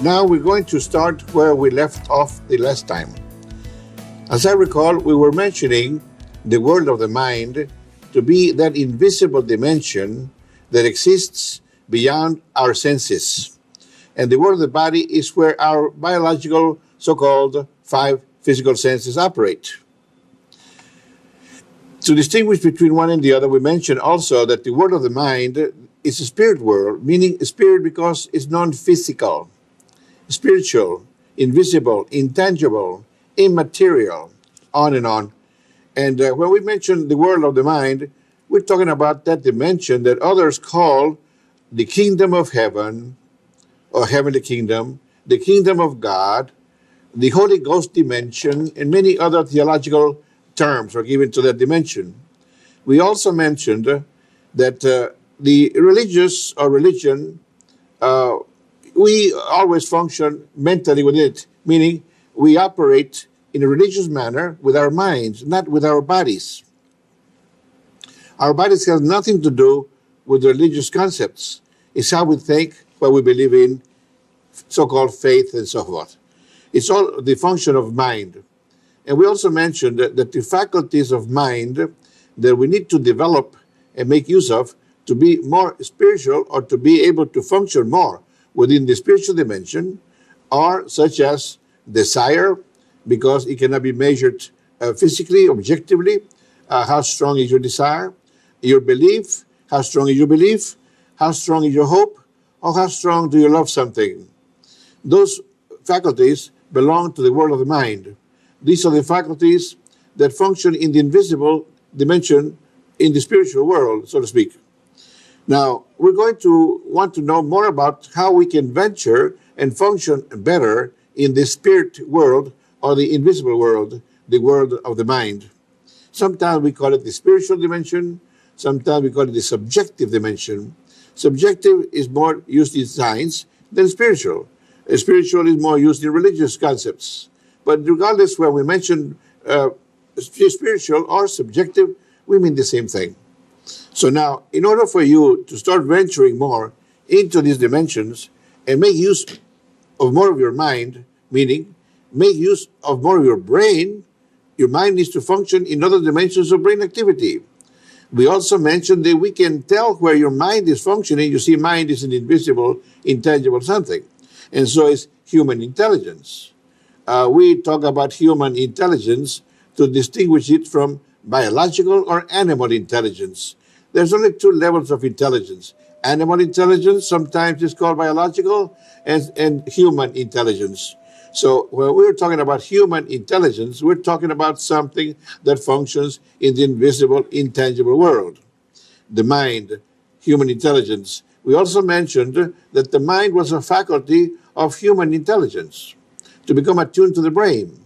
Now we're going to start where we left off the last time. As I recall, we were mentioning the world of the mind to be that invisible dimension that exists beyond our senses. And the world of the body is where our biological, so-called five physical senses operate. To distinguish between one and the other, we mentioned also that the world of the mind is a spirit world, meaning spirit because it's non-physical, spiritual, invisible, intangible, immaterial, on and on. And when we mention the world of the mind, we're talking about that dimension that others call the kingdom of heaven, or heavenly kingdom, the kingdom of God, the Holy Ghost dimension, and many other theological terms are given to that dimension. We also mentioned that the religious or religion, we always function mentally with it, meaning we operate in a religious manner with our minds, not with our bodies. Our bodies have nothing to do with religious concepts. It's how we think, what we believe in, so-called faith and so forth. It's all the function of mind. And we also mentioned that the faculties of mind that we need to develop and make use of to be more spiritual or to be able to function more within the spiritual dimension are such as desire, because it cannot be measured physically, objectively. How strong is your desire? Your belief, how strong is your belief? How strong is your hope? Or how strong do you love something? Those faculties belong to the world of the mind. These are the faculties that function in the invisible dimension in the spiritual world, so to speak. Now, we're going to want to know more about how we can venture and function better in the spirit world or the invisible world, the world of the mind. Sometimes we call it the spiritual dimension. Sometimes we call it the subjective dimension. Subjective is more used in science than spiritual. Spiritual is more used in religious concepts. But regardless where we mention spiritual or subjective, we mean the same thing. So now, in order for you to start venturing more into these dimensions and make use of more of your mind, meaning make use of more of your brain, your mind needs to function in other dimensions of brain activity. We also mentioned that we can tell where your mind is functioning. You see, mind is an invisible, intangible something. And so is human intelligence. We talk about human intelligence to distinguish it from biological or animal intelligence. There's only two levels of intelligence. Animal intelligence, sometimes is called biological, and human intelligence. So when we're talking about human intelligence, we're talking about something that functions in the invisible, intangible world. The mind, human intelligence. We also mentioned that the mind was a faculty of human intelligence to become attuned to the brain.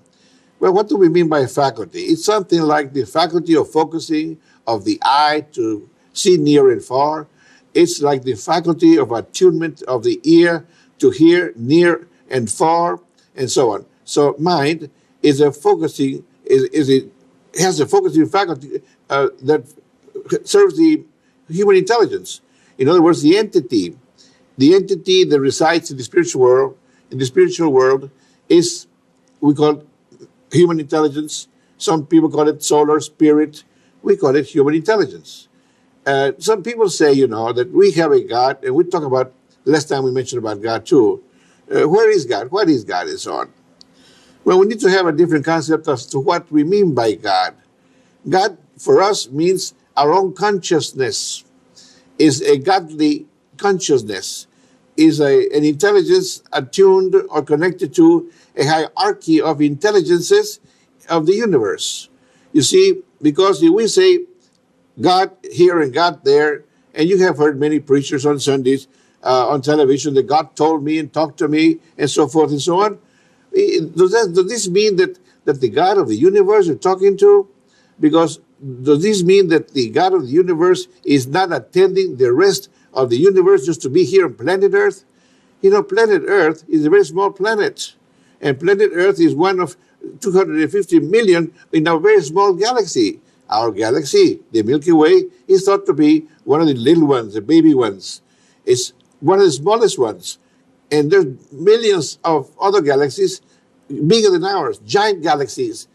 Well, what do we mean by faculty? It's something like the faculty of focusing of the eye to see near and far. It's like the faculty of attunement of the ear to hear near and far, and so on. So mind is a focusing, has a focusing faculty that serves the human intelligence. In other words, the entity that resides in the spiritual world, is, we call it human intelligence. Some people call it solar spirit. We call it human intelligence. Some people say, that we have a God, and we talk about, last time we mentioned about God too. Where is God? What is God? And so on. Well, we need to have a different concept as to what we mean by God. God, for us, means our own consciousness, is a godly consciousness, is an intelligence attuned or connected to a hierarchy of intelligences of the universe. You see, because if we say God here and God there, and you have heard many preachers on Sundays, on television, that God told me and talked to me, and so forth and so on. Does this mean that the God of the universe you're talking to? Because does this mean that the God of the universe is not attending the rest of the universe just to be here on planet Earth? Planet Earth is a very small planet. And planet Earth is one of 250 million in a very small galaxy. Our galaxy, the Milky Way, is thought to be one of the little ones, the baby ones. It's one of the smallest ones. And there's millions of other galaxies bigger than ours, giant galaxies.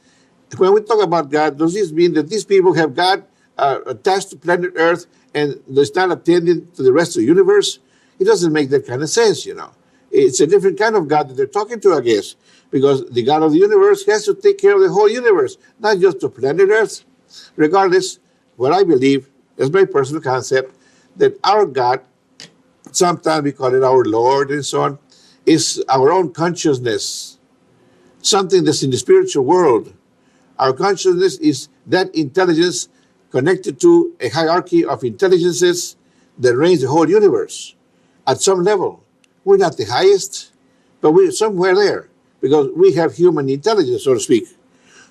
When we talk about God, does this mean that these people have God attached to planet Earth and there's not attending to the rest of the universe? It doesn't make that kind of sense, you know. It's a different kind of God that they're talking to, I guess, because the God of the universe has to take care of the whole universe, not just the planet Earth. Regardless, what I believe, as my personal concept, that our God, sometimes we call it our Lord and so on, is our own consciousness, something that's in the spiritual world. Our consciousness is that intelligence connected to a hierarchy of intelligences that reigns the whole universe at some level. We're not the highest, but we're somewhere there because we have human intelligence, so to speak.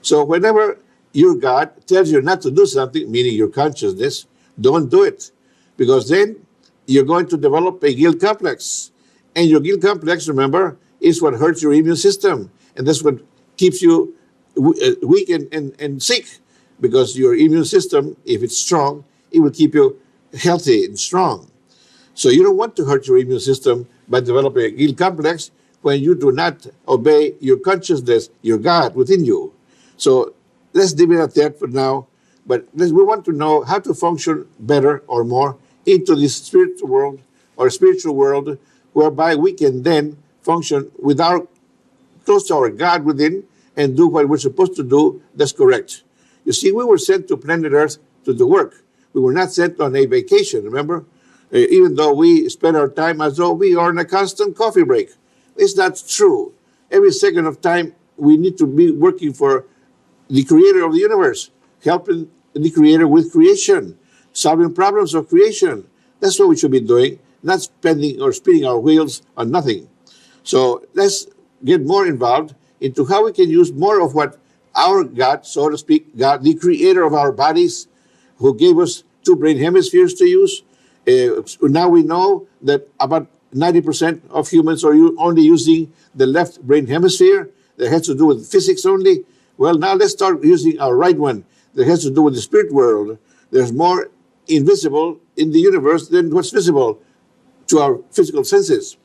So whenever your God tells you not to do something, meaning your consciousness, don't do it, because then you're going to develop a guilt complex. And your guilt complex, remember, is what hurts your immune system. And that's what keeps you weak and sick, because your immune system, if it's strong, it will keep you healthy and strong. So you don't want to hurt your immune system by developing a guilt complex when you do not obey your consciousness, your God within you. So let's leave it at that for now. But we want to know how to function better or more into this spiritual world or spiritual world, whereby we can then function with our close to our God within and do what we're supposed to do. That's correct. You see, we were sent to planet Earth to do work. We were not sent on a vacation, remember? Even though we spend our time as though we are on a constant coffee break. It's not true. Every second of time, we need to be working for the creator of the universe, helping the creator with creation, solving problems of creation. That's what we should be doing, not spending or spinning our wheels on nothing. So let's get more involved into how we can use more of what our God, so to speak, God, the creator of our bodies, who gave us two brain hemispheres to use. Now we know that about 90% of humans are only using the left brain hemisphere. That has to do with physics only. Well, now let's start using our right one. That has to do with the spirit world. There's more invisible in the universe than what's visible to our physical senses.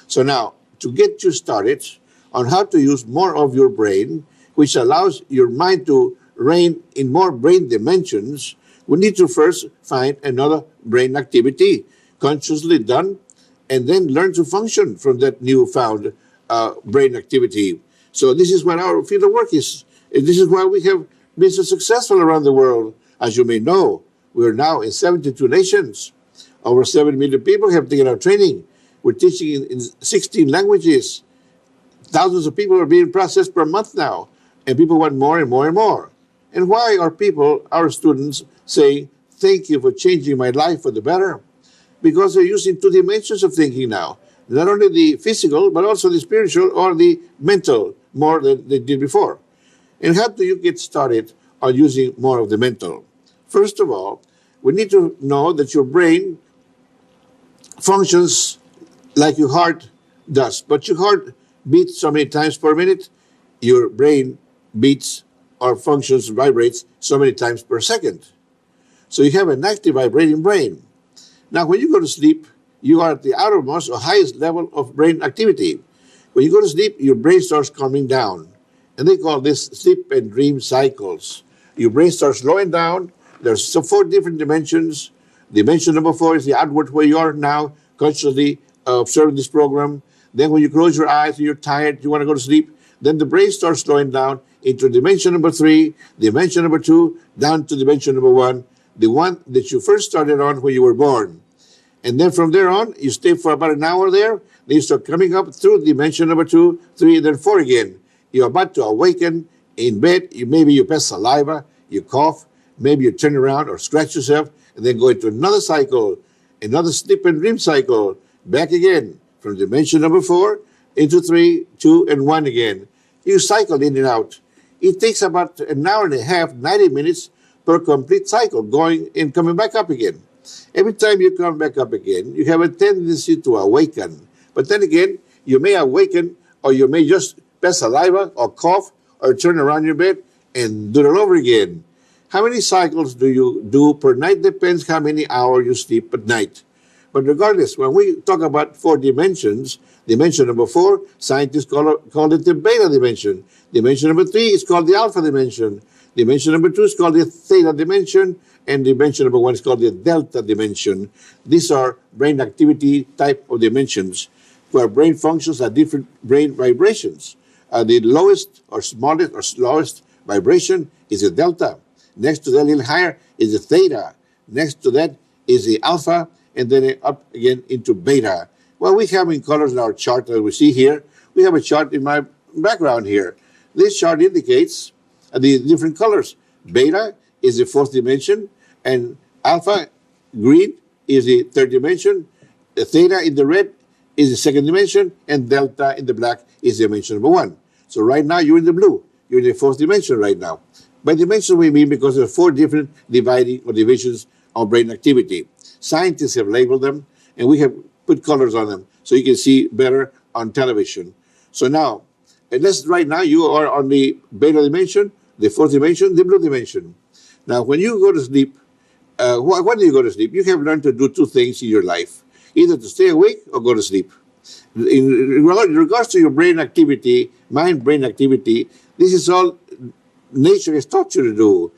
So now, to get you started on how to use more of your brain, which allows your mind to reign in more brain dimensions, we need to first find another brain activity consciously done, and then learn to function from that newfound brain activity. So this is what our field of work is. And this is why we have been so successful around the world. As you may know, we are now in 72 nations. Over 7 million people have taken our training. We're teaching in 16 languages. Thousands of people are being processed per month now. And people want more and more and more. And why are people, our students, saying, thank you for changing my life for the better? Because they're using two dimensions of thinking now. Not only the physical, but also the spiritual or the mental, more than they did before. And how do you get started on using more of the mental? First of all, we need to know that your brain functions like your heart does. But your heart beats so many times per minute, your brain beats or functions, vibrates so many times per second. So you have an active vibrating brain. Now, when you go to sleep, you are at the outermost or highest level of brain activity. When you go to sleep, your brain starts calming down. And they call this sleep and dream cycles. Your brain starts slowing down. There's 4 different dimensions. Dimension number 4 is the outward, where you are now, consciously observing this program. Then when you close your eyes and you're tired, you want to go to sleep, then the brain starts slowing down into dimension number 3, dimension number 2, down to dimension number 1, the one that you first started on when you were born. And then from there on, you stay for about an hour there. Then you start coming up through dimension number 2, 3, and then 4 again. You're about to awaken in bed. Maybe you pass saliva, you cough, maybe you turn around or scratch yourself, and then go into another cycle, another sleep and dream cycle, back again from dimension number 4 into 3, 2, and 1 again. You cycle in and out. It takes about an hour and a half, 90 minutes per complete cycle, going and coming back up again. Every time you come back up again, you have a tendency to awaken. But then again, you may awaken, or you may just pass saliva or cough or turn around your bed and do it all over again. How many cycles do you do per night? Depends how many hours you sleep at night. But regardless, when we talk about four dimensions, dimension number four, scientists call it the beta dimension. Dimension number three is called the alpha dimension. Dimension number two is called the theta dimension. And dimension number one is called the delta dimension. These are brain activity type of dimensions where brain functions at different brain vibrations. The lowest or smallest or slowest vibration is the delta. Next to that, a little higher, is the theta. Next to that is the alpha, and then up again into beta. Well, we have in colors in our chart that we see here. We have a chart in my background here. This chart indicates the different colors. Beta is the fourth dimension, and alpha, green, is the third dimension. The theta in the red is the second dimension, and delta in the black is dimension number one. So right now you're in the blue. You're in the fourth dimension right now. By dimension we mean because there are four different dividing or divisions of brain activity. Scientists have labeled them, and we have put colors on them so you can see better on television. So now, right now you are on the beta dimension, the fourth dimension, the blue dimension. Now, when you go to sleep, when do you go to sleep? You have learned to do two things in your life, either to stay awake or go to sleep. In regards to your brain activity, mind-brain activity, this is all nature has taught you to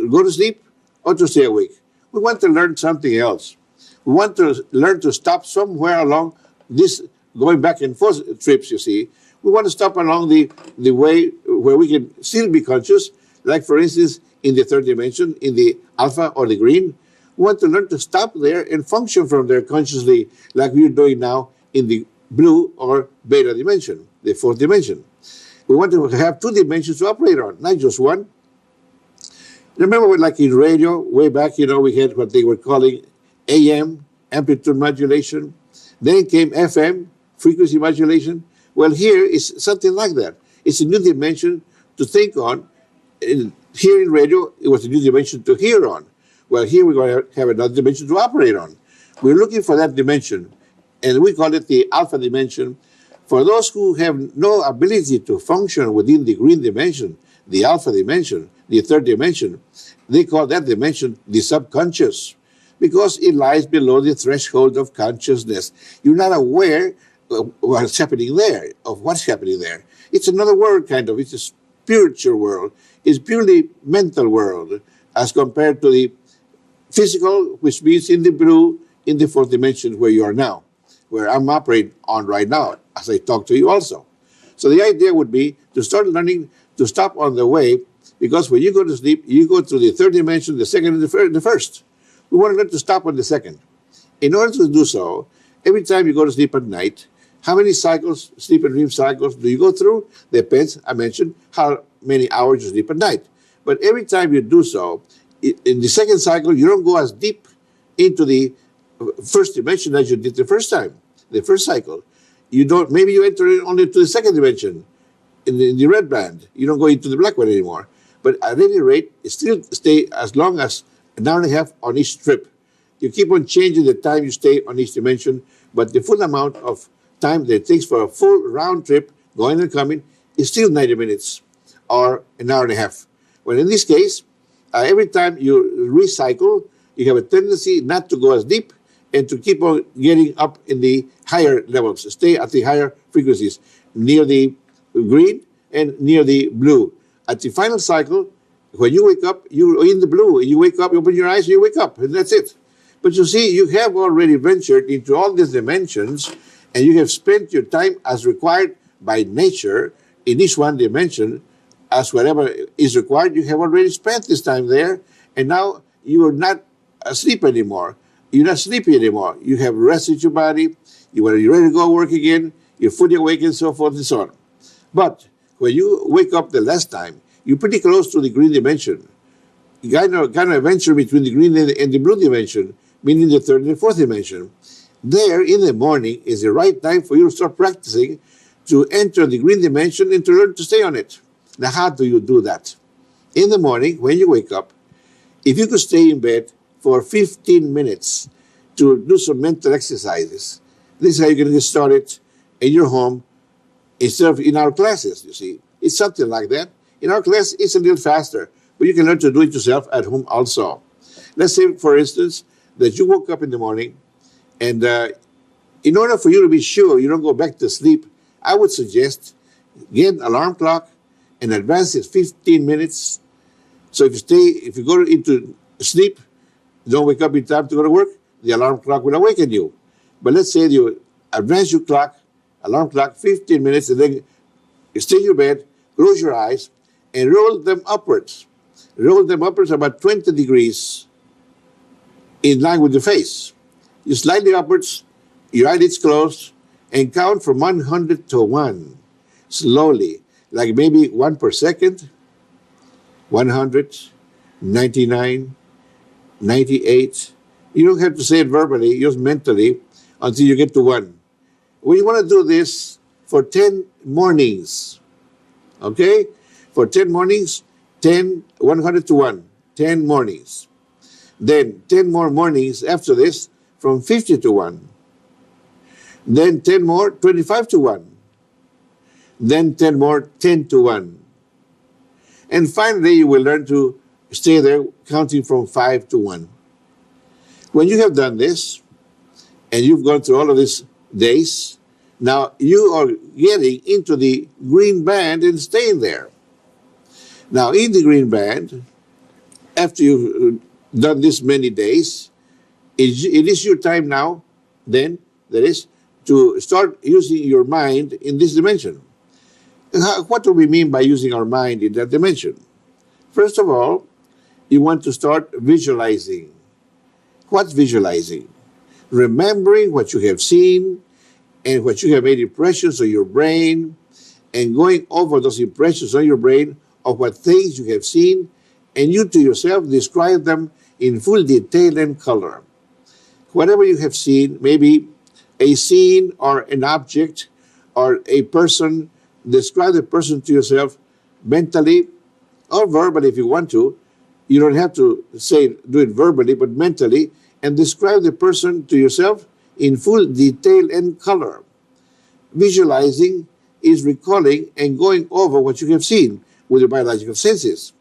go to sleep or to stay awake. We want to learn something else. We want to learn to stop somewhere along this going back and forth trips, you see. We want to stop along the way where we can still be conscious, like, for instance, in the third dimension, in the alpha or the green. We want to learn to stop there and function from there consciously, like we're doing now in the blue or beta dimension, the fourth dimension. We want to have two dimensions to operate on, not just one. Remember when, like in radio, way back, we had what they were calling AM, amplitude modulation. Then came FM, frequency modulation. Well, here is something like that. It's a new dimension to think on. Here in radio, it was a new dimension to hear on. Well, here we're going to have another dimension to operate on. We're looking for that dimension, and we call it the alpha dimension. For those who have no ability to function within the green dimension, the alpha dimension, the third dimension, they call that dimension the subconscious, because it lies below the threshold of consciousness. You're not aware of what's happening there, It's another world, kind of. It's a spiritual world. It's purely mental world as compared to the physical, which means in the blue, in the fourth dimension where you are now, where I'm operating on right now, as I talk to you also. So the idea would be to start learning to stop on the way, because when you go to sleep, you go through the third dimension, the second, and the first. We want to learn to stop on the second. In order to do so, every time you go to sleep at night, how many cycles, sleep and dream cycles, do you go through? Depends, I mentioned, how many hours you sleep at night. But every time you do so, in the second cycle, you don't go as deep into the first dimension as you did the first time, the first cycle. Maybe you enter only to the second dimension in the red band. You don't go into the black one anymore. But at any rate, it still stay as long as an hour and a half on each trip. You keep on changing the time you stay on each dimension, but the full amount of time that it takes for a full round trip, going and coming, is still 90 minutes or an hour and a half. Well, in this case, every time you recycle, you have a tendency not to go as deep and to keep on getting up in the higher levels, stay at the higher frequencies, near the green and near the blue. At the final cycle, when you wake up, you're in the blue. You wake up, you open your eyes, you wake up, and that's it. But you see, you have already ventured into all these dimensions, and you have spent your time as required by nature in each one dimension, as whatever is required. You have already spent this time there, and now you are not asleep anymore. You're not sleepy anymore. You have rested your body. You're ready to go work again. You're fully awake and so forth and so on. But when you wake up the last time, you're pretty close to the green dimension. You kind of venture between the green and the blue dimension, meaning the third and the fourth dimension. There, in the morning, is the right time for you to start practicing to enter the green dimension and to learn to stay on it. Now, how do you do that? In the morning, when you wake up, if you could stay in bed for 15 minutes to do some mental exercises, this is how you're going to get started in your home instead of in our classes, you see. It's something like that. In our class, it's a little faster, but you can learn to do it yourself at home also. Let's say, for instance, that you woke up in the morning And in order for you to be sure you don't go back to sleep, I would suggest get an alarm clock and advance it 15 minutes. So if you go into sleep, don't wake up in time to go to work, the alarm clock will awaken you. But let's say you advance your alarm clock 15 minutes, and then you stay in your bed, close your eyes, and roll them upwards. Roll them upwards about 20 degrees in line with the face. You slightly upwards, your eyelids closed, and count from 100 to 1. Slowly, like maybe 1 per second, 100, 99, 98. You don't have to say it verbally, just mentally, until you get to 1. We want to do this for 10 mornings, okay? For 10 mornings, 100 to 1, 10 mornings. Then 10 more mornings after this, from 50 to 1. Then 10 more, 25 to 1. Then 10 more, 10 to 1. And finally, you will learn to stay there counting from 5 to 1. When you have done this, and you've gone through all of these days, now you are getting into the green band and staying there. Now, in the green band, after you've done this many days, it is your time now, then, that is, to start using your mind in this dimension. What do we mean by using our mind in that dimension? First of all, you want to start visualizing. What's visualizing? Remembering what you have seen and what you have made impressions on your brain, and going over those impressions on your brain of what things you have seen, and you to yourself describe them in full detail and color. Whatever you have seen, maybe a scene or an object or a person, describe the person to yourself mentally or verbally if you want to. You don't have to do it verbally, but mentally, and describe the person to yourself in full detail and color. Visualizing is recalling and going over what you have seen with your biological senses.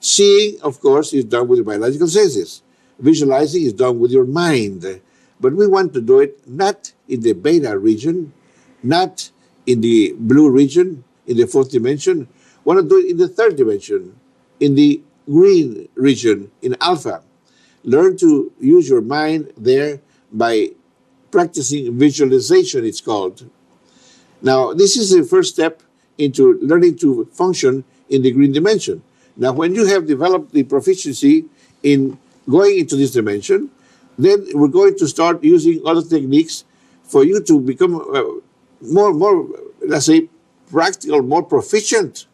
Seeing, of course, is done with your biological senses. Visualizing is done with your mind. But we want to do it not in the beta region, not in the blue region, in the fourth dimension. We want to do it in the third dimension, in the green region, in alpha. Learn to use your mind there by practicing visualization, it's called. Now, this is the first step into learning to function in the green dimension. Now, when you have developed the proficiency in going into this dimension, then we're going to start using other techniques for you to become more, let's say, practical, more proficient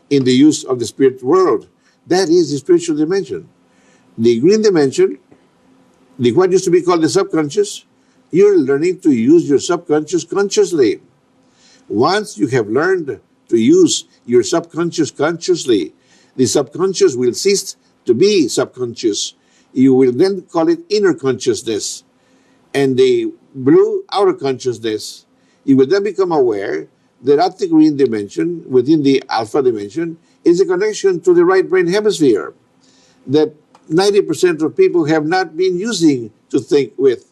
in the use of the spirit world. That is the spiritual dimension. The green dimension, what used to be called the subconscious, you're learning to use your subconscious consciously. Once you have learned to use your subconscious consciously, the subconscious will cease to be subconscious. You will then call it inner consciousness. And the blue outer consciousness, you will then become aware that at the green dimension, within the alpha dimension, is a connection to the right brain hemisphere that 90% of people have not been using to think with.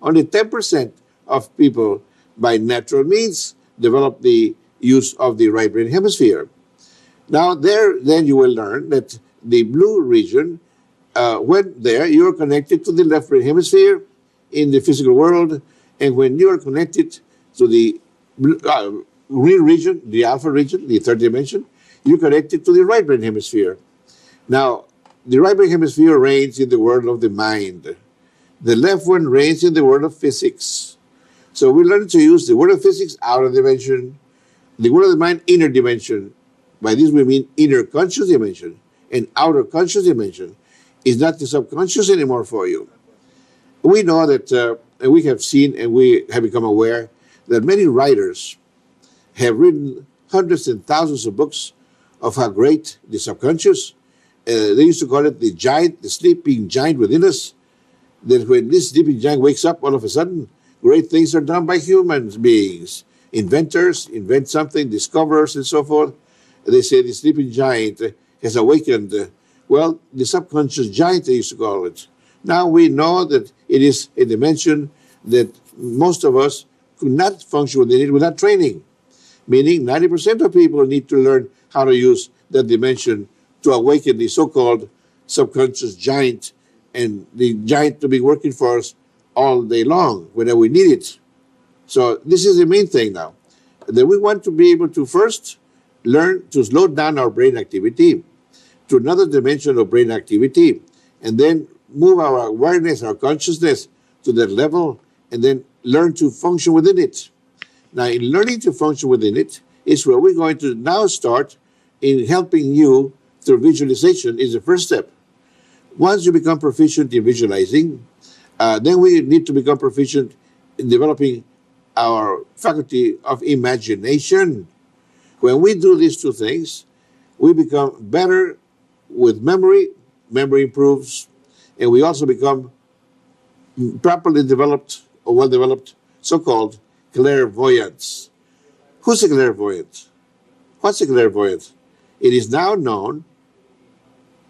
Only 10% of people, by natural means, develop the use of the right brain hemisphere. Now, then you will learn that the blue region, when there, you're connected to the left brain hemisphere in the physical world, and when you are connected to the green region, the alpha region, the third dimension, you're connected to the right brain hemisphere. Now, the right brain hemisphere reigns in the world of the mind. The left one reigns in the world of physics. So we learn to use the world of physics, outer dimension, the world of the mind, inner dimension. By this we mean inner conscious dimension, and outer conscious dimension is not the subconscious anymore for you. We know that, and we have seen and we have become aware that many writers have written hundreds and thousands of books of how great the subconscious, they used to call it the giant, the sleeping giant within us, that when this sleeping giant wakes up, all of a sudden, great things are done by human beings. Inventors invent something, discoverers and so forth. They say the sleeping giant has awakened. Well, the subconscious giant, they used to call it. Now we know that it is a dimension that most of us could not function within it without training. Meaning 90% of people need to learn how to use that dimension to awaken the so-called subconscious giant, and the giant to be working for us all day long whenever we need it. So this is the main thing now, that we want to be able to first learn to slow down our brain activity to another dimension of brain activity, and then move our awareness, our consciousness to that level, and then learn to function within it. Now, in learning to function within it is where we're going to now start in helping you through visualization is the first step. Once you become proficient in visualizing, then we need to become proficient in developing our faculty of imagination. When we do these two things, we become better with memory improves, and we also become properly developed or well-developed so-called clairvoyance. Who's a clairvoyant? What's a clairvoyant? It is now known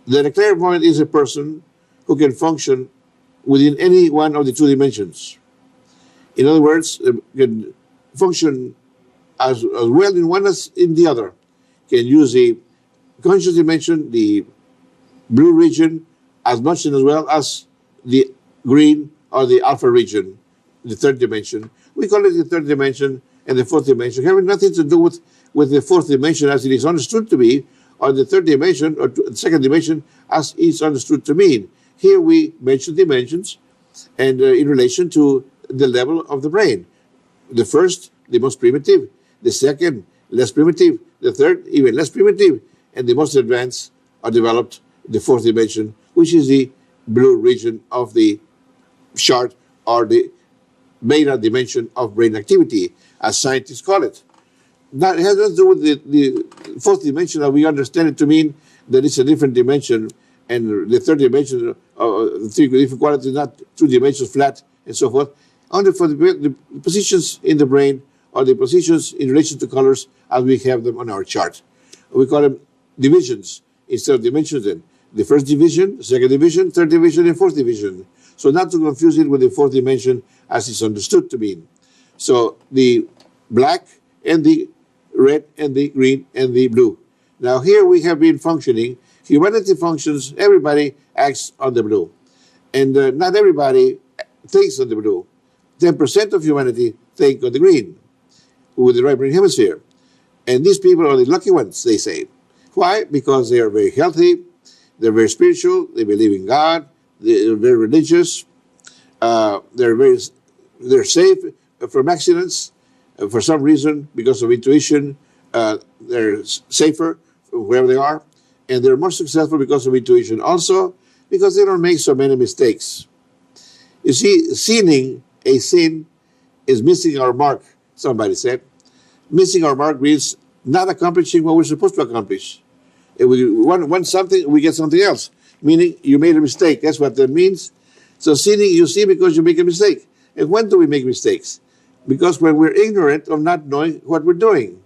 that a clairvoyant is a person who can function within any one of the two dimensions. In other words, can function as well in one as in the other. Can use the conscious dimension, the blue region, as much and as well as the green or the alpha region, the third dimension. We call it the third dimension and the fourth dimension, having nothing to do with the fourth dimension as it is understood to be, or the third dimension or the second dimension as it's understood to mean. Here we mention dimensions and in relation to the level of the brain. The first, the most primitive. The second, less primitive. The third, even less primitive. And the most advanced are developed the fourth dimension, which is the blue region of the chart, or the beta dimension of brain activity, as scientists call it. That has nothing to do with the fourth dimension that we understand it to mean that it's a different dimension, and the third dimension, three different qualities, not two dimensions flat, and so forth. Only for the positions in the brain, or the positions in relation to colors as we have them on our chart. We call them divisions instead of dimensions then. The first division, second division, third division, and fourth division. So not to confuse it with the fourth dimension as it's understood to mean. So the black and the red and the green and the blue. Now here we have been functioning. Humanity functions, everybody acts on the blue. And not everybody thinks on the blue. 10% of humanity think on the green with the right brain hemisphere. And these people are the lucky ones, they say. Why? Because they are very healthy, they're very spiritual, they believe in God, they're very religious, they're safe from accidents for some reason because of intuition. They're safer wherever they are, and they're more successful because of intuition. Also, because they don't make so many mistakes. You see, sinning a sin is missing our mark, somebody said. Missing our mark means not accomplishing what we're supposed to accomplish. If we want something, we get something else. Meaning, you made a mistake. That's what that means. So sinning, you sin because you make a mistake. And when do we make mistakes? Because when we're ignorant of not knowing what we're doing.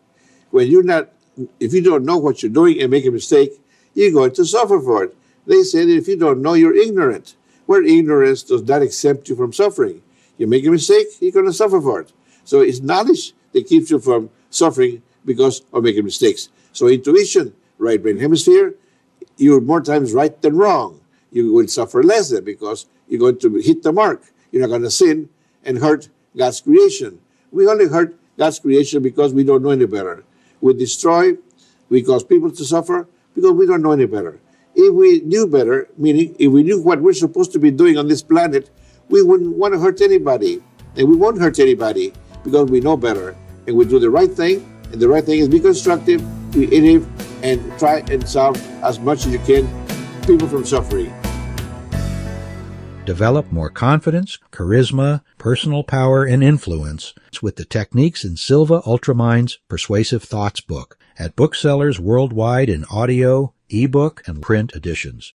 If you don't know what you're doing and make a mistake, you're going to suffer for it. They say that if you don't know, you're ignorant. Where ignorance does not exempt you from suffering. You make a mistake, you're going to suffer for it. So it's knowledge that keeps you from suffering because of making mistakes. So intuition, right brain hemisphere, you're more times right than wrong. You will suffer less then because you're going to hit the mark. You're not going to sin and hurt God's creation. We only hurt God's creation because we don't know any better. We destroy, we cause people to suffer because we don't know any better. If we knew better, meaning if we knew what we're supposed to be doing on this planet, we wouldn't want to hurt anybody. And we won't hurt anybody because we know better. And we do the right thing. And the right thing is be constructive, creative, and try and solve as much as you can people from suffering. Develop more confidence, charisma, personal power, and influence with the techniques in Silva Ultramind's Persuasive Thoughts book at booksellers worldwide in audio, ebook, and print editions.